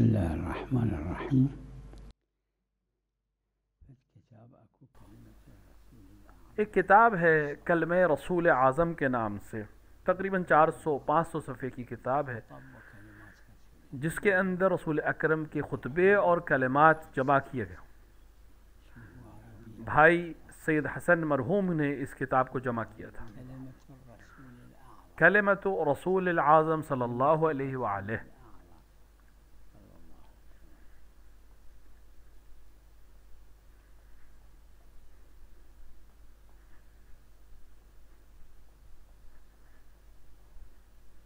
بسم الله الرحمن الرحیم. ایک کتاب ہے کلمہ رسول اعظم کے نام سے، تقریباً 400-500 صفحے کی کتاب ہے، جس کے اندر رسول اکرم کے خطبے اور کلمات جمع کیے گئے۔ بھائی سید حسن مرحوم نے اس کتاب کو جمع کیا تھا، کلمۃ رسول العظم صلی اللہ علیہ وآلہ۔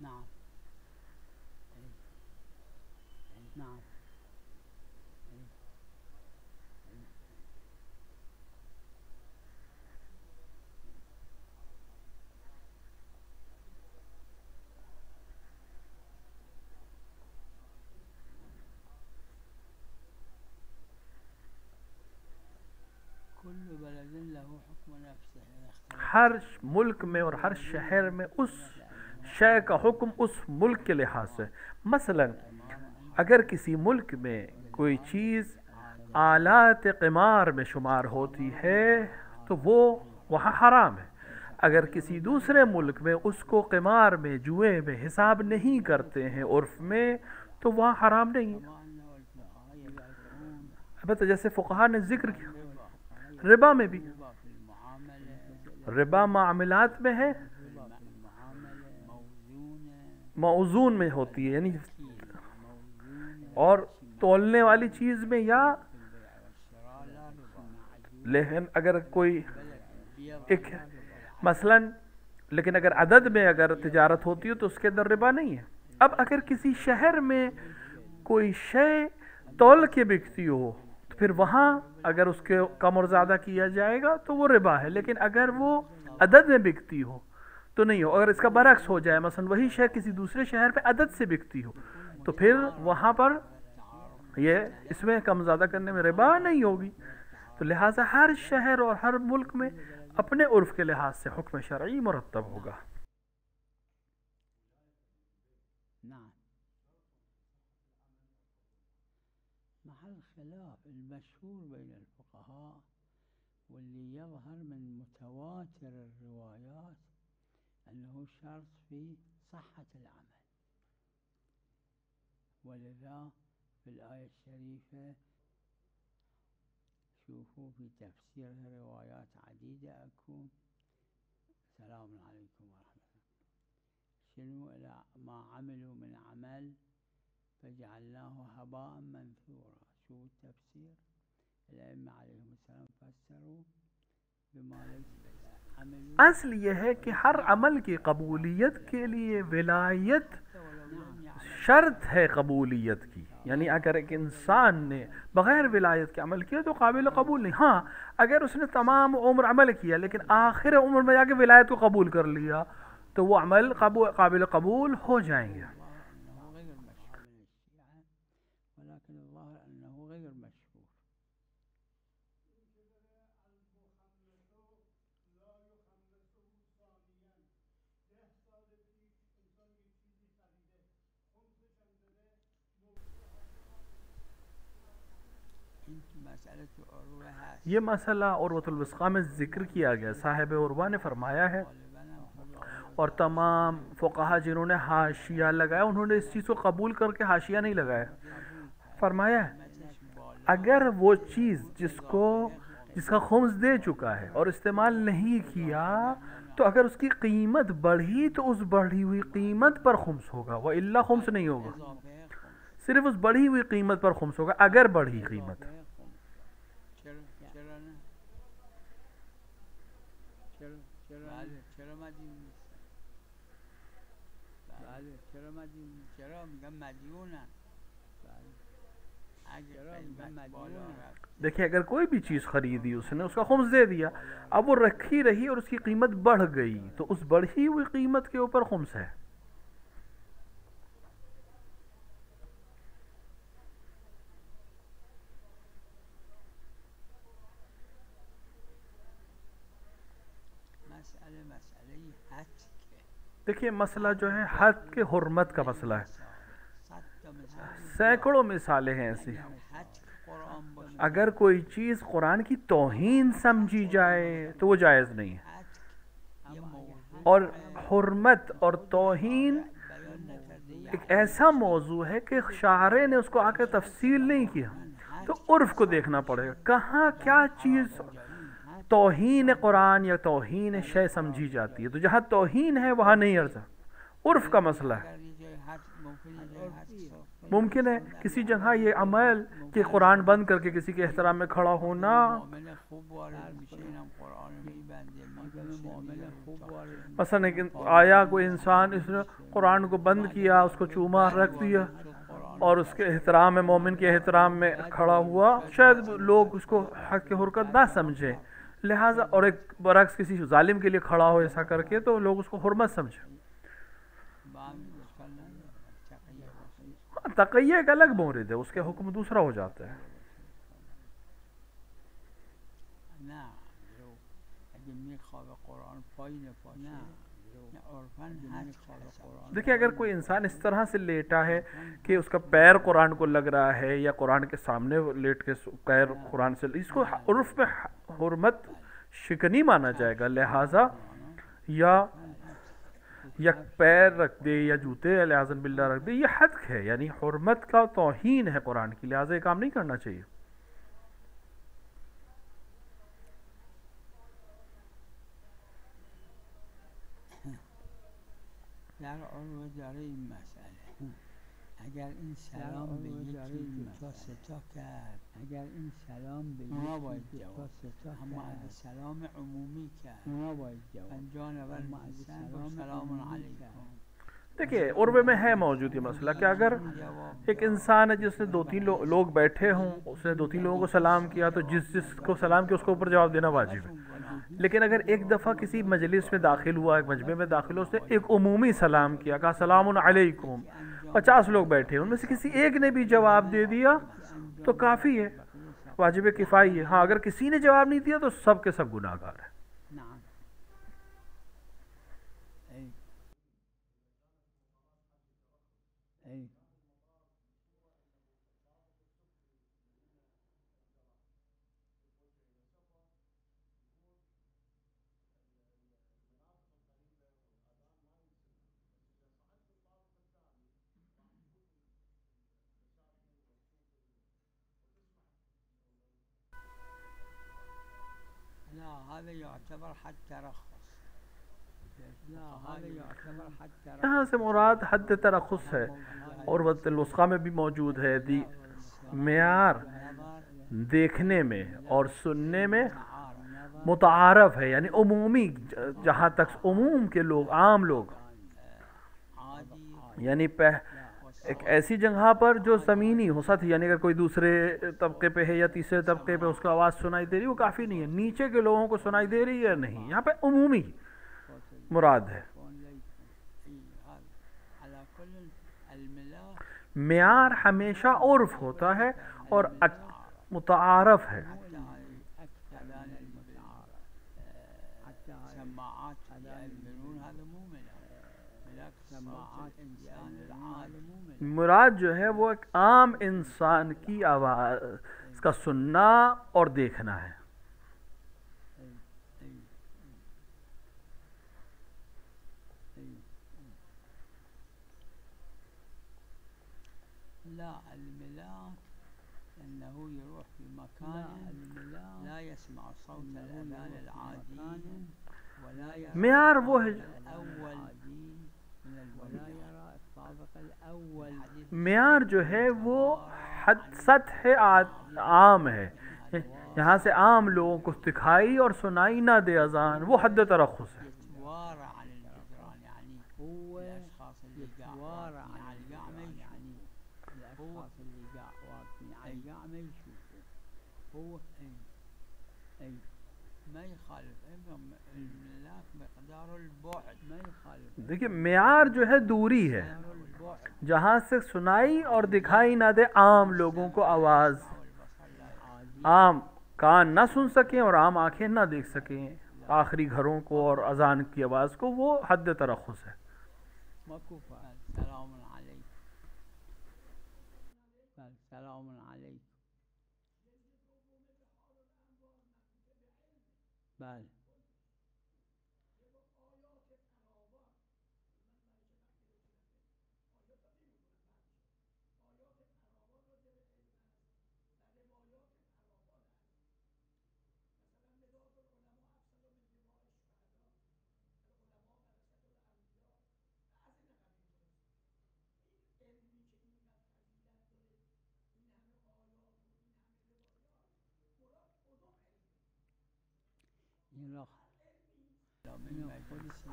نعم نعم كل بلد له حكم نفسه، ہر ملک میں اور ہر شہر میں اس شے کا حکم اس ملک کے لحاظ سے۔ مثلا اگر کسی ملک میں کوئی چیز آلات قمار میں شمار ہوتی ہے تو وہ وہاں حرام ہے، اگر کسی دوسرے ملک میں اس کو قمار میں، جوئے میں حساب نہیں کرتے ہیں عرف میں، تو وہاں حرام نہیں ہے۔ البتہ جیسے فقہا نے ذکر کیا ربا میں بھی، ربا معاملات میں ہے، موزون میں ہوتی ہے، یعنی اور تولنے والی چیز میں، یا لیکن اگر کوئی ایک مثلا لیکن اگر عدد میں اگر تجارت ہوتی ہے تو اس کے اندر ربا نہیں ہے۔ اب اگر کسی شہر میں کوئی شے تول کے بکتی ہو تو پھر وہاں اگر اس کے کم اور زیادہ کیا جائے گا تو وہ ربا ہے، لیکن اگر وہ عدد میں بکتی ہو تو نہیں ہو۔ اگر اس کا برعکس ہو جائے، مثلا وہی شے کسی دوسرے شہر پہ عدد سے بکتی ہو تو پھر وہاں پر یہ اس میں کم زیادہ کرنے میں ربا نہیں ہوگی۔ تو لہٰذا ہر شہر اور ہر ملک میں اپنے عرف کے لحاظ سے حکم شرعی مرتب ہوگا۔ نعم. محل خلاف المشهور بين الفقهاء واللي يظهر من متواتر الروايات أنه شرط في صحة العمل، ولذا في الآية الشريفة شوفوا في تفسير روايات عديدة أكو سلام عليكم ورحمة الله، شنو إلى ما عملوا من عمل فجعلناه هباء منثورا. شو التفسير؟ الأئمة عليهم السلام فسروا بما ليس عملوا. اصل یہ ہے کہ ہر عمل کی قبولیت کے لیے ولایت شرط ہے قبولیت کی، یعنی اگر ایک انسان نے بغیر ولایت کے عمل کیا تو قابل قبول نہیں۔ ہاں اگر اس نے تمام عمر عمل کیا لیکن آخر عمر میں جا کے ولایت کو قبول کر لیا تو وہ عمل قابل قبول ہو جائیں گے۔ ولكن الظاهر أنه غير مشهور. یہ مسئلہ عروۃ الوثقی میں ذکر کیا گیا، صاحب عروہ نے فرمایا ہے، اور تمام فقہا جنہوں نے حاشیہ لگایا انہوں نے اس چیز کو قبول کر کے حاشیہ نہیں لگایا۔ فرمایا ہے اگر وہ چیز جس کا خمس دے چکا ہے اور استعمال نہیں کیا تو اگر اس کی قیمت بڑھی تو اس بڑھی ہوئی قیمت پر خمس ہوگا، وَإِلَّا خمس نہیں ہوگا، صرف اس بڑھی ہوئی قیمت پر خمس ہوگا اگر بڑھی قیمت۔ دیکھیں اگر کوئی بھی چیز خریدی اس نے، اس کا خمس دے دیا، اب وہ رکھی رہی اور اس کی قیمت بڑھ گئی تو اس بڑھی ہوئی قیمت کے اوپر خمس ہے۔ دیکھیے مسئلہ جو ہے حد کے حرمت کا مسئلہ ہے۔ سینکڑوں مثالیں ہیں ایسی. اگر کوئی چیز قرآن کی توہین سمجھی جائے تو وہ جائز نہیں ہے. اور حرمت اور توہین ایک ایسا موضوع ہے کہ شاعر نے اس کو آ کے تفصیل نہیں کیا، تو عرف کو دیکھنا پڑے گا کہاں کیا چیز توہین قرآن یا توہین شے سمجھی جاتی ہے. تو جہاں توہین ہے وہاں نہیں عرض، عرف کا مسئلہ ہے. ممکن ہے کسی جگہ یہ عمل کہ قرآن بند کر کے کسی کے احترام میں کھڑا ہونا، مثلا آیا کوئی انسان اس نے قرآن کو بند کیا، اس کو چوما رکھ دیا اور اس کے احترام میں، مومن کے احترام میں کھڑا ہوا، شاید لوگ اس کو حق کی حرکت نہ سمجھے، لہٰذا اور ایک برعکس کسی ظالم کے لیے کھڑا ہو ایسا کر کے تو لوگ اس کو حرمت سمجھے. تقیہ ایک الگ مورد ہے، اس کے حکم دوسرا ہو جاتا ہے. دیکھیں اگر کوئی انسان اس طرح سے لیٹا ہے کہ اس کا پیر قرآن کو لگ رہا ہے یا قرآن کے سامنے لیٹ کے پیر قرآن سے، اس کو عرف میں حرمت شکنی مانا جائے گا، لہٰذا یا پیر رکھ دے یا جوتے اعوذ باللہ رکھ دے، یہ حد ہے، یعنی حرمت کا توہین ہے قرآن کی، لہٰذا یہ کام نہیں کرنا چاہیے. اگر این سلام به یکی تا ستا کرد، اگر این سلام به یکی تا ستا کرد، اما اگر سلام عمومی کرد انجان سلام علیکم. دیکھیے عربے میں ہے موجود یہ مسئلہ کہ اگر ایک انسان ہے جس نے دو تین لوگ بیٹھے ہوں، اس نے دو تین لوگوں کو سلام کیا تو جس کو سلام کیا اس کو اوپر جواب دینا واجب ہے. لیکن اگر ایک دفعہ کسی مجلس میں داخل ہوا، ایک مجمع میں داخل ہوا، اس نے ایک عمومی سلام کیا، کہا سلام علیکم، 50 لوگ بیٹھے، ان میں سے کسی ایک نے بھی جواب دے دیا تو کافی ہے، واجب کفائی ہے. ہاں اگر کسی نے جواب نہیں دیا تو سب کے سب گناہ گار ہیں. یہاں سے مراد حد ترخص ہے، اور وقت الوثقی میں بھی موجود ہے. معیار دیکھنے میں اور سننے میں متعارف ہے، یعنی عمومی، جہاں تک عموم کے لوگ، عام لوگ، یعنی ایک ایسی جگہ پر جو زمینی ہو سطح، یعنی اگر کوئی دوسرے طبقے پہ ہے یا تیسرے طبقے پہ اس کو آواز سنائی دے رہی وہ کافی نہیں ہے، نیچے کے لوگوں کو سنائی دے رہی ہے نہیں، یہاں پہ عمومی مراد ہے. معیار ہمیشہ عرف ہوتا ہے اور متعارف ہے. مراد جو ہے وہ ایک عام انسان کی آواز کا سننا اور دیکھنا ہے. لا الملاك انه يروح في مكان لا يسمع صوت الاذان العادي ولا يرى معیار وہ ہے، معیار جو ہے وہ سطح عام ہے، یہاں سے عام لوگوں کو دکھائی اور سنائی نہ دے اذان، وہ حد ترخص ہے. دیکھیے معیار جو ہے دوری ہے، جہاں سے سنائی اور دکھائی نہ دے عام لوگوں کو آواز، عام کان نہ سن سکیں اور عام آنکھیں نہ دیکھ سکیں آخری گھروں کو اور اذان کی آواز کو، وہ حد ترخص ہے. سلام علیکم. بله.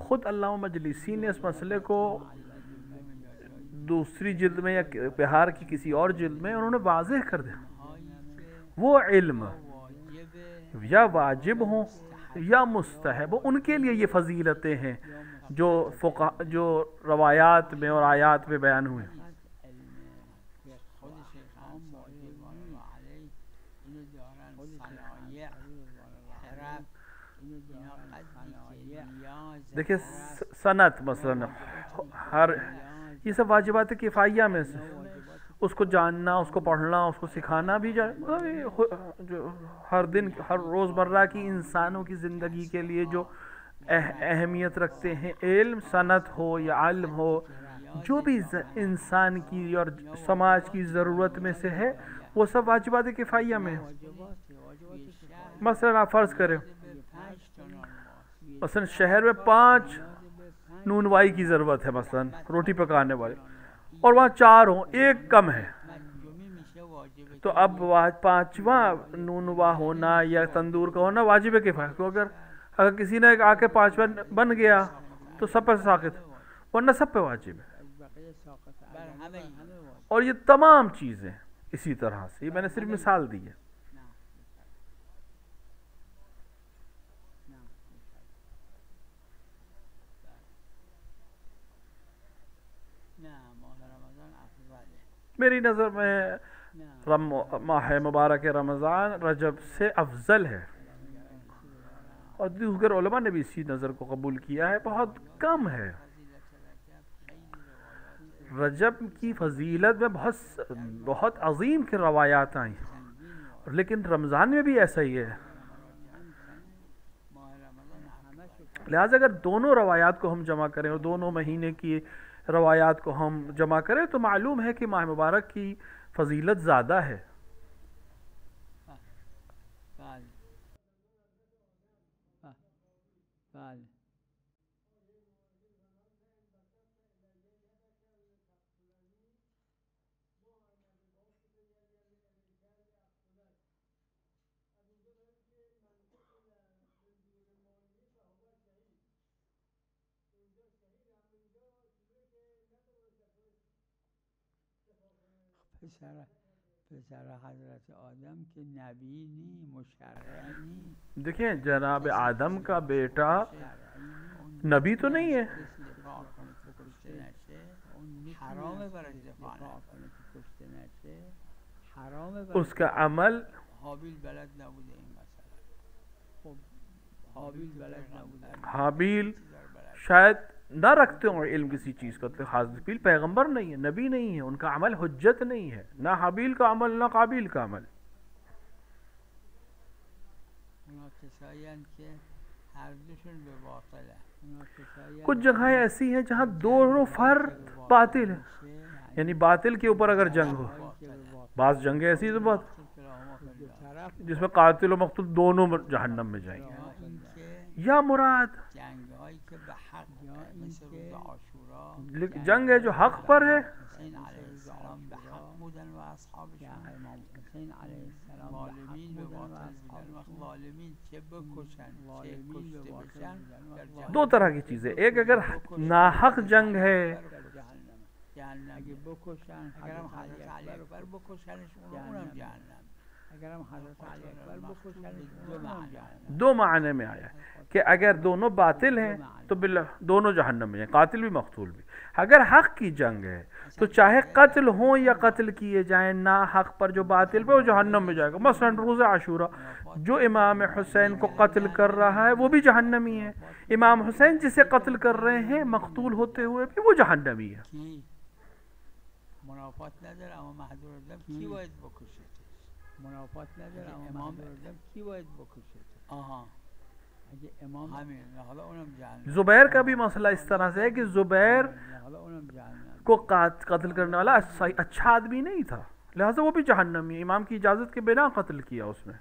خود علامہ مجلسی نے اس مسئلے کو دوسری جلد میں یا بہار کی کسی اور جلد میں انہوں نے واضح کر دیا، وہ علم یا واجب ہوں یا مستحب، ان کے لیے یہ فضیلتیں ہیں جو روایات میں اور آیات میں بیان ہوئے. دیکھیں سنت مثلا یہ سب واجبات کفایہ میں سے، اس کو جاننا، اس کو پڑھنا، اس کو سکھانا بھی جو ہر دن ہر روزمرہ کی انسانوں کی زندگی کے لیے جو اہمیت رکھتے ہیں، علم سنت ہو یا علم ہو، جو بھی انسان کی اور سماج کی ضرورت میں سے ہے وہ سب واجبات کفایہ میں. مثلا آپ فرض کریں مثلا شہر میں 5 نونوائی کی ضرورت ہے، مثلا روٹی پکانے والے، اور وہاں 4 ہوں، ایک کم ہے، تو اب 5واں نونوا ہونا یا تندور کا ہونا واجب کفایہ. تو اگر کسی نے آ کے 5واں بن گیا تو سب پر ساقط، ورنہ سب پہ واجب ہے. اور یہ تمام چیزیں اسی طرح سے، میں نے صرف مثال دی ہے. میری نظر میں ماہ مبارک رمضان رجب سے افضل ہے، اور دیگر علماء نے بھی اسی نظر کو قبول کیا ہے. بہت کم ہے. رجب کی فضیلت میں بہت عظیم کی روایات آئیں، لیکن رمضان میں بھی ایسا ہی ہے. لہٰذا اگر دونوں روایات کو ہم جمع کریں اور دونوں مہینے کی روایات کو ہم جمع کریں تو معلوم ہے کہ ماہ مبارک کی فضیلت زیادہ ہے. پسر حضرت آدم کے نبی نہیں، مشرع نہیں. دیکھیں جناب آدم کا بیٹا نبی تو نہیں ہے، اس کا عمل حابیل شاید نہ رکھتے ہوں علم کسی چیز کا، تو حابیل پیغمبر نہیں ہے، نبی نہیں ہے، ان کا عمل حجت نہیں ہے، نہ حابیل کا عمل نہ قابیل کا عمل. کچھ جگہیں ایسی ہیں جہاں دونوں فرد باطل ہیں، یعنی باطل کے اوپر اگر جنگ ہو. بعض جنگیں ایسی تو بہت جس میں قاتل و مقتول دونوں جہنم میں جائیں گے. یا مراد جنگ ہے جو حق پر ہے، دو طرح کی چیزیں. ایک اگر ناحق جنگ ہے دو معنی میں آیا کہ اگر دونوں باطل ہیں تو دونوں جہنم میں ہیں، قاتل بھی مقتول بھی. اگر حق کی جنگ ہے تو چاہے قتل ہوں یا قتل کیے جائیں، نا حق پر جو باطل پہ وہ جہنم میں جائے گا. مثلا روز عاشورہ جو امام حسین کو قتل کر رہا ہے وہ بھی جہنمی ہے، امام حسین جسے قتل کر رہے ہیں مقتول ہوتے ہوئے بھی وہ جہنمی ہے. منافات نداره اما محظور دم کی باید بکشتش؟ منافات نداره اما محظور دم کی باید بکشتش؟ آها اگه امام همین حالا اونم جهنم. زبیر کا بھی مسئلہ اس طرح سے ہے کہ زبیر حالا اونم جهنم کو قتل کرنے والا اچھا آدمی نہیں تھا، لہٰذا وہ بھی جہنمی ہے، امام کی اجازت کے بنا قتل کیا اس نے.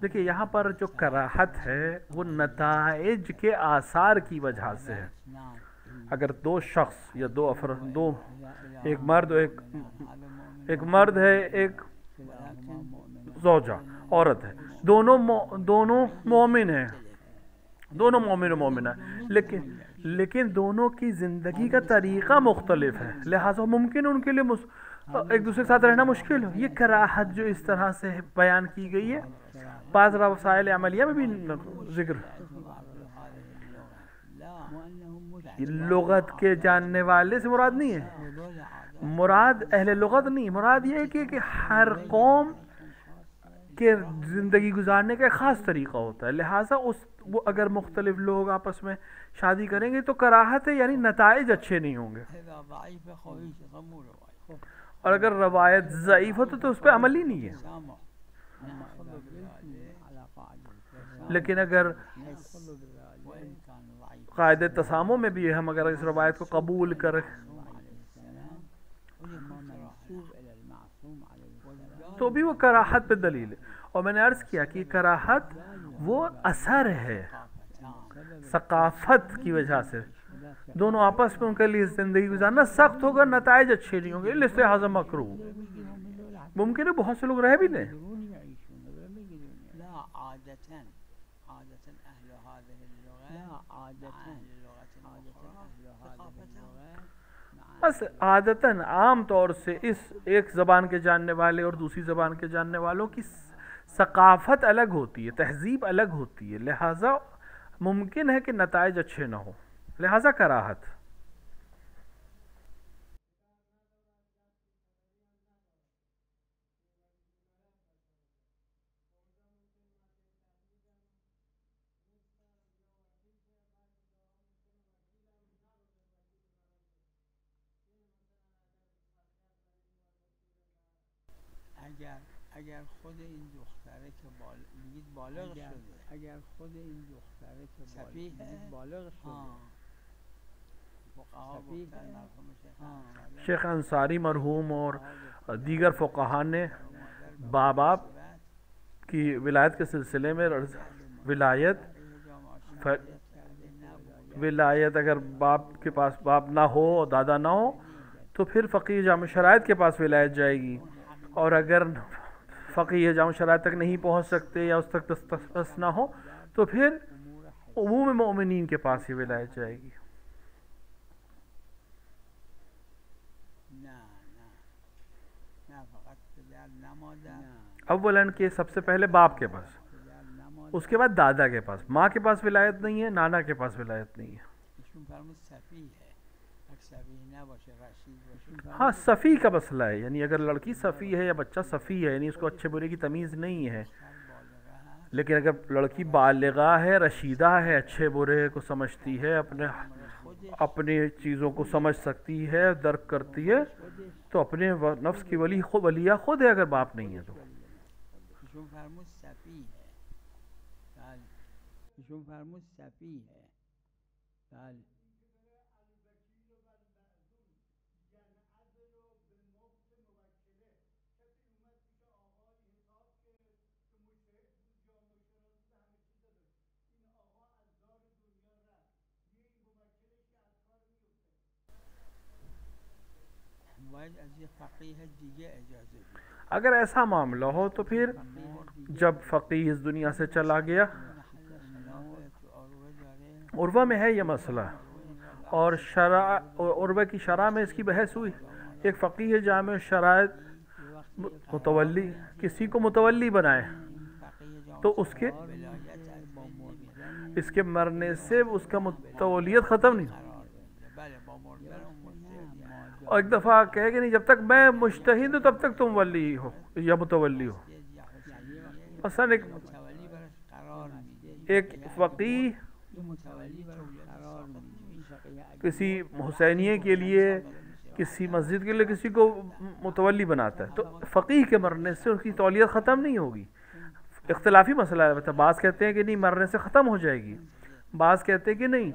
دیکھیے یہاں پر جو کراہت ہے وہ نتائج کے آثار کی وجہ سے ہے. اگر دو شخص یا دو افراد، ایک مرد ایک مرد ہے، ایک زوجہ عورت ہے، دونوں مومن ہیں، دونوں مومن و مومنہ، لیکن دونوں کی زندگی کا طریقہ مختلف ہے، لہٰذا ممکن ان کے لیے ایک دوسرے کے ساتھ رہنا مشکل ہو. یہ کراہت جو اس طرح سے بیان کی گئی ہے بعض وسائل عملیہ میں بھی ذکر. لغت کے جاننے والے سے مراد نہیں ہے، مراد اہل لغت نہیں، مراد یہ ہے کہ ہر قوم کے زندگی گزارنے کا ایک خاص طریقہ ہوتا ہے، لہٰذا وہ اگر مختلف لوگ آپس میں شادی کریں گے تو کراہت ہے، یعنی نتائج اچھے نہیں ہوں گے. اور اگر روایت ضعیف ہو تو اس پہ عمل ہی نہیں ہے. لیکن اگر قاعدہ تسامح میں بھی ہم اگر اس روایت کو قبول کریں تو بھی وہ کراہت پہ دلیل ہے. اور میں نے عرض کیا کہ کراہت وہ اثر ہے ثقافت کی وجہ سے، دونوں آپس میں ان کے لیے زندگی گزارنا سخت ہوگا، نتائج اچھے نہیں ہوں گے، لہذا مکروہ. ممکن ہے بہت سے لوگ رہ بھی لیں. بس عادتاً عام طور سے اس ایک زبان کے جاننے والے اور دوسری زبان کے جاننے والوں کی ثقافت الگ ہوتی ہے، تہذیب الگ ہوتی ہے، لہٰذا ممکن ہے کہ نتائج اچھے نہ ہوں، لہٰذا کراہت. اگر خود این دختره که میگید بالغ شده، اگر خود این دختره که میگید بالغ شده، شیخ انصاری مرحوم اور دیگر فقہا نے باپ کی ولایت کے سلسلے میں ولایت اگر باپ کے پاس باپ نہ ہو اور دادا نہ ہو تو پھر فقیہ جامع شرائط کے پاس ولایت جائے گی، اور اگر فقیہ جامع شرائط تک نہیں پہنچ سکتے یا اس تک دسترس نہ ہو تو پھر عموم مومنین کے پاس ہی ولایت جائے گی. اولاً کہ سب سے پہلے باپ کے پاس، اس کے بعد دادا کے پاس، ماں کے پاس ولایت نہیں ہے، نانا کے پاس ولایت نہیں ہے. ہاں صفی کا مسئلہ ہے، یعنی اگر لڑکی صفی ہے یا بچہ صفی ہے، یعنی اس کو اچھے برے کی تمیز نہیں ہے، لیکن اگر لڑکی بالغہ ہے، رشیدہ ہے، اچھے برے کو سمجھتی ہے، اپنے چیزوں کو سمجھ سکتی ہے، درک کرتی ہے، تو اپنے نفس کی ولیہ خود ہے اگر باپ نہیں ہے تو. اگر ایسا معاملہ ہو تو پھر جب فقیہ اس دنیا سے چلا گیا، عروہ میں ہے یہ مسئلہ، اور عروہ کی شرح میں اس کی بحث ہوئی. ایک فقیہ جامع شرائط متولی کسی کو متولی بنائے تو اس کے مرنے سے اس کا متولیت ختم نہیں. اور ایک دفعہ کہے کہ نہیں جب تک میں مجتہد ہوں تب تک تم ولی ہو یا متولی ہو. مثلا ایک فقیہ کسی حسینیے کے لیے کسی مسجد کے لیے کسی کو متولی بناتا ہے تو فقیہ کے مرنے سے اس کی تولیت ختم نہیں ہوگی. اختلافی مسئلہ ہے. بعض کہتے ہیں کہ نہیں مرنے سے ختم ہو جائے گی, بعض کہتے ہیں کہ نہیں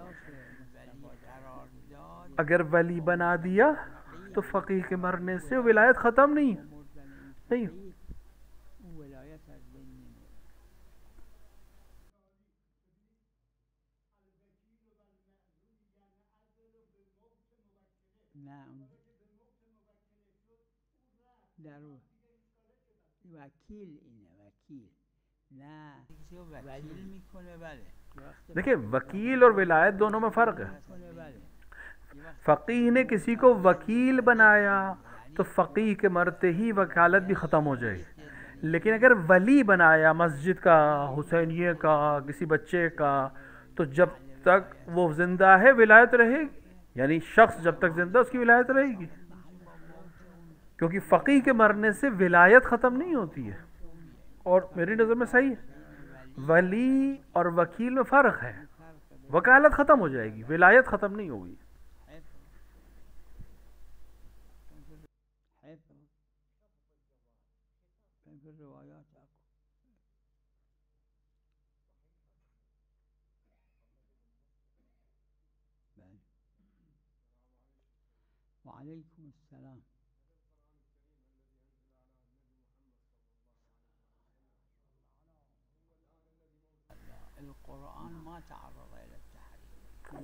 اگر ولی بنا دیا تو فقیہ کے مرنے سے ولایت ختم نہیں. دیکھیں وکیل اور ولایت دونوں میں فرق ہے. فقیہ نے کسی کو وکیل بنایا تو فقیہ کے مرتے ہی وکالت بھی ختم ہو جائے گی. لیکن اگر ولی بنایا مسجد کا, حسینیے کا, کسی بچے کا, تو جب تک وہ زندہ ہے ولایت رہے گی. یعنی شخص جب تک زندہ اس کی ولایت رہے گی, کیونکہ فقیہ کے مرنے سے ولایت ختم نہیں ہوتی ہے. اور میری نظر میں صحیح ہے, ولی اور وکیل میں فرق ہے. وکالت ختم ہو جائے گی, ولایت ختم نہیں ہوگی. وعلیکم السلام.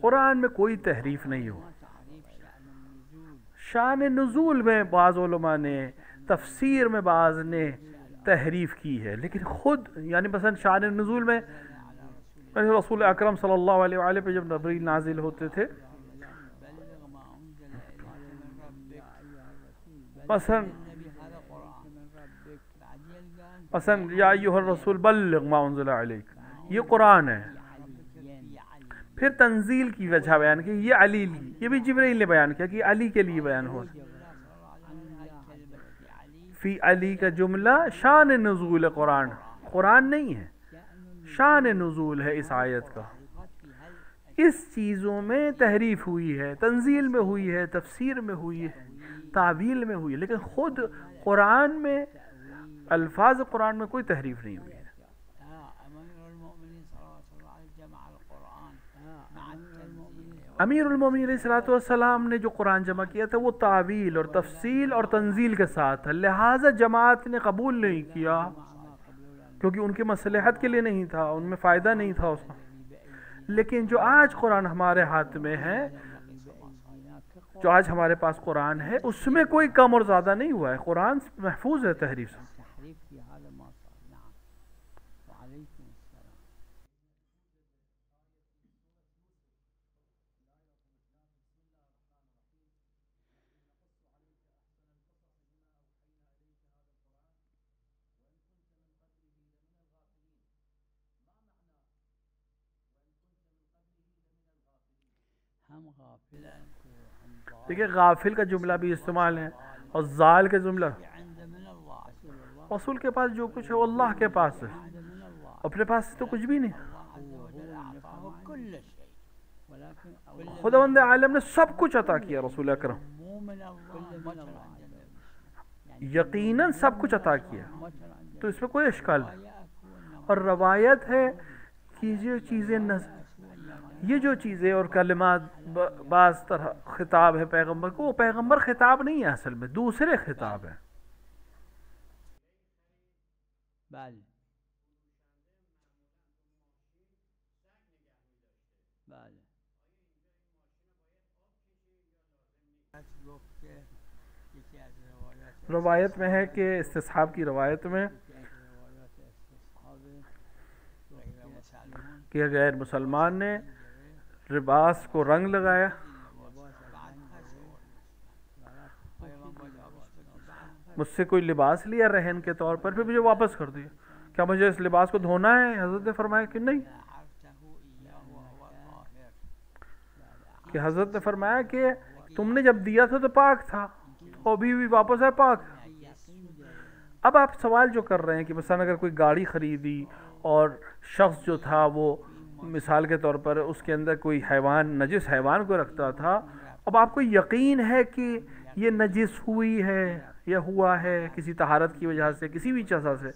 قرآن میں کوئی تحریف نہیں ہو. شان نزول میں بعض علماء نے, تفسیر میں بعض نے تحریف کی ہے, لیکن خود یعنی مثلا شان نزول میں رسول اکرم صلی اللہ علیہ وآلہ پہ جب جبریل نازل ہوتے تھے, مثلا یا ایھا الرسول بلغ ما انزل الیک, یہ قرآن ہے. پھر تنزیل کی وجہ بیان کی, یہ علی, یہ بھی جبرائیل نے بیان کیا کہ علی کے لیے بیان ہوا. فی علی کا جملہ شان نزول قرآن, قرآن نہیں ہے, شان نزول ہے اس آیت کا. اس چیزوں میں تحریف ہوئی ہے, تنزیل میں ہوئی ہے, تفسیر میں ہوئی ہے, تعویل میں ہوئی ہے, لیکن خود قرآن میں الفاظ قرآن میں کوئی تحریف نہیں ہوئی ہے. امیر المومنین علیہ الصلوۃ والسلام نے جو قرآن جمع کیا تھا وہ تعویل اور تفصیل اور تنزیل کے ساتھ تھا, لہٰذا جماعت نے قبول نہیں کیا کیونکہ ان کی مصلحت کے لیے نہیں تھا, ان میں فائدہ نہیں تھا اس میں. لیکن جو آج قرآن ہمارے ہاتھ میں ہے, جو آج ہمارے پاس قرآن ہے, اس میں کوئی کم اور زیادہ نہیں ہوا ہے. قرآن محفوظ ہے تحریف سے. دیکھیں غافل کا جملہ بھی استعمال ہے, اور ضال کا جملہ, رسول کے پاس جو کچھ ہے وہ اللہ کے پاس ہے, اپنے پاس تو کچھ بھی نہیں. خداوند عالم نے سب کچھ عطا کیا رسول اکرم, یقیناً سب کچھ عطا کیا, تو اس میں کوئی اشکال نہیں. اور روایت ہے کہ یہ جو چیزیں اور کلمات بعض طرح خطاب ہے پیغمبر کو, وہ پیغمبر خطاب نہیں ہے, اصل میں دوسرے خطاب ہے. روایت میں ہے کہ استصحاب کی روایت میں کہ غیر مسلمان نے لباس کو رنگ لگایا, مجھ سے کوئی لباس لیا رہن کے طور پر, پھر مجھے واپس کر دیا کیا مجھے اس لباس کو دھونا ہے؟ حضرت نے فرمایا کہ نہیں، کہ حضرت نے فرمایا کہ تم نے جب دیا تھا تو پاک تھا، تو ابھی بھی واپس ہے پاک۔ اب آپ سوال جو کر رہے ہیں کہ مثلا اگر کوئی گاڑی خریدی اور شخص جو تھا وہ مثال کے طور پر اس کے اندر کوئی حیوان، نجس حیوان کو رکھتا تھا، اب آپ کو یقین ہے کہ یہ نجس ہوئی ہے یا ہوا ہے کسی طہارت کی وجہ سے، کسی بھی چیز سے،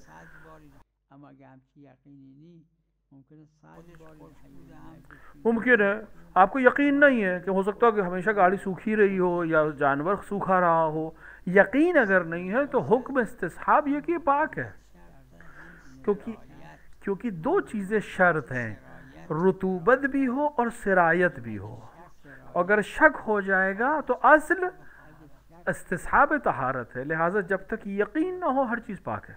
ممکن ہے آپ کو یقین نہیں ہے کہ ہو سکتا ہے کہ ہمیشہ گاڑی سوکھی رہی ہو یا جانور سوکھا رہا ہو، یقین اگر نہیں ہے تو حکم استصحاب یہ کہ یہ پاک ہے، کیونکہ دو چیزیں شرط ہیں، رطوبت بھی ہو اور سرایت بھی ہو۔ اگر شک ہو جائے گا تو اصل استصحاب طہارت ہے، لہٰذا جب تک یقین نہ ہو ہر چیز پاک ہے۔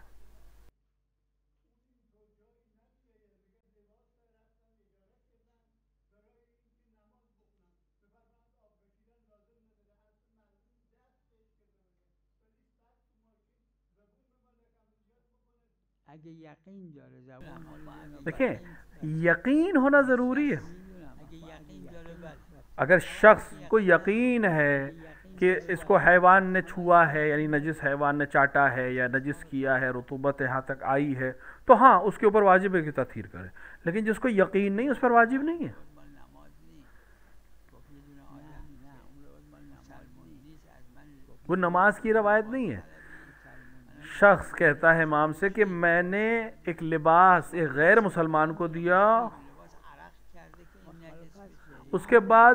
دیکھیں یقین ہونا ضروری ہے۔ اگر شخص کو یقین ہے کہ اس کو حیوان نے چھوا ہے، یعنی نجس حیوان نے چاٹا ہے یا نجس کیا ہے، رطوبت یہاں تک آئی ہے، تو ہاں اس کے اوپر واجب ہے کہ تطہیر کرے، لیکن جس کو یقین نہیں اس پر واجب نہیں ہے۔ وہ نماز کی روایت نہیں ہے۔ شخص کہتا ہے امام سے کہ میں نے ایک لباس ایک غیر مسلمان کو دیا، اس کے بعد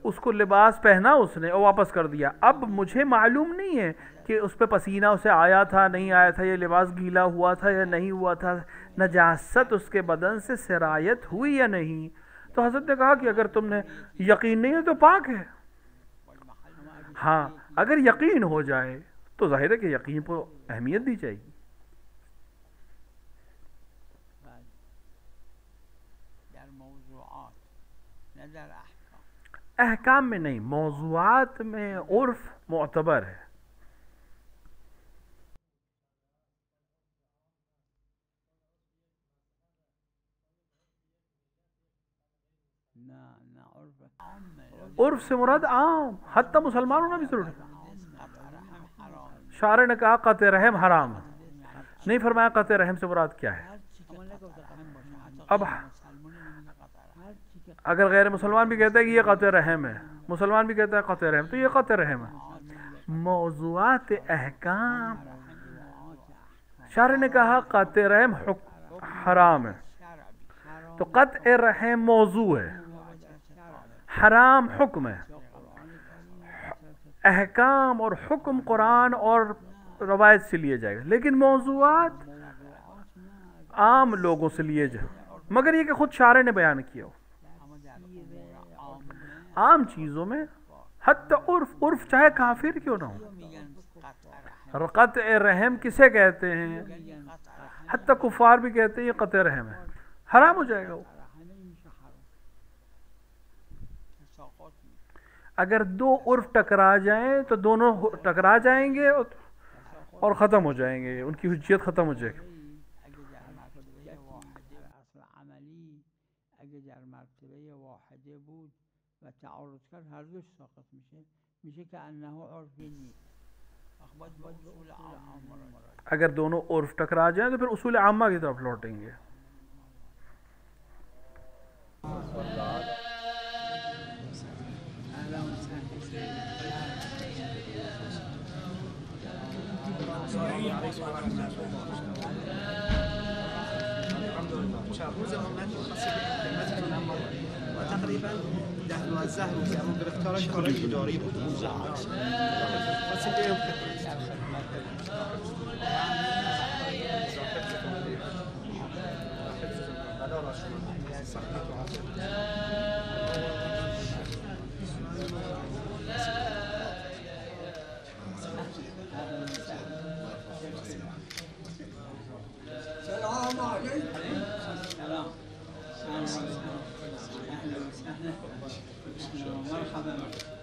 اس کو لباس پہنا اس نے اور واپس کر دیا، اب مجھے معلوم نہیں ہے کہ اس پہ پسینہ اسے آیا تھا نہیں آیا تھا، یہ لباس گیلا ہوا تھا یا نہیں ہوا تھا، نجاست اس کے بدن سے سرایت ہوئی یا نہیں، تو حضرت نے کہا کہ اگر تم نے یقین نہیں ہے تو پاک ہے۔ ہاں اگر یقین ہو جائے تو ظاہر ہے کہ یقین کو اہمیت دی جائے گی۔ احکام میں نہیں، موضوعات میں عرف معتبر ہے۔ عرف سے مراد عام، حتی مسلمانوں نے بھی ضرور ہے۔ شارع نے کہا قطع رحم حرام ہے، نہیں فرمایا قطع رحم سے مراد کیا ہے۔ اب اگر غیر مسلمان بھی کہتا ہے کہ یہ قطع رحم ہے، مسلمان بھی کہتا ہے قطع رحم، تو یہ قطع رحم ہے۔ موضوعات احکام شارع نے کہا قطع رحم حرام ہے، تو قطع رحم موضوع ہے، حرام حکم ہے۔ احکام اور حکم قرآن اور روایت سے لیے جائے گا، لیکن موضوعات عام لوگوں سے لیے جائے، مگر یہ کہ خود شارع نے بیان کیا ہو۔ عام چیزوں میں حتی عرف چاہے کافر کیوں نہ ہو، قطع رحم کسے کہتے ہیں، حتی کفار بھی کہتے ہیں یہ قطع رحم ہے، حرام ہو جائے گا وہ۔ اگر دو عرف ٹکرا جائیں تو دونوں ٹکرا جائیں گے اور ختم ہو جائیں گے، ان کی حجیت ختم ہو جائے گی۔ اگر دونوں عرف ٹکرا جائیں تو پھر اصول عامہ کی طرف لوٹیں گے۔ تقريبا الزهر وسيامون بالاختراع الشهري الإداري السلام عليكم. مرحبا.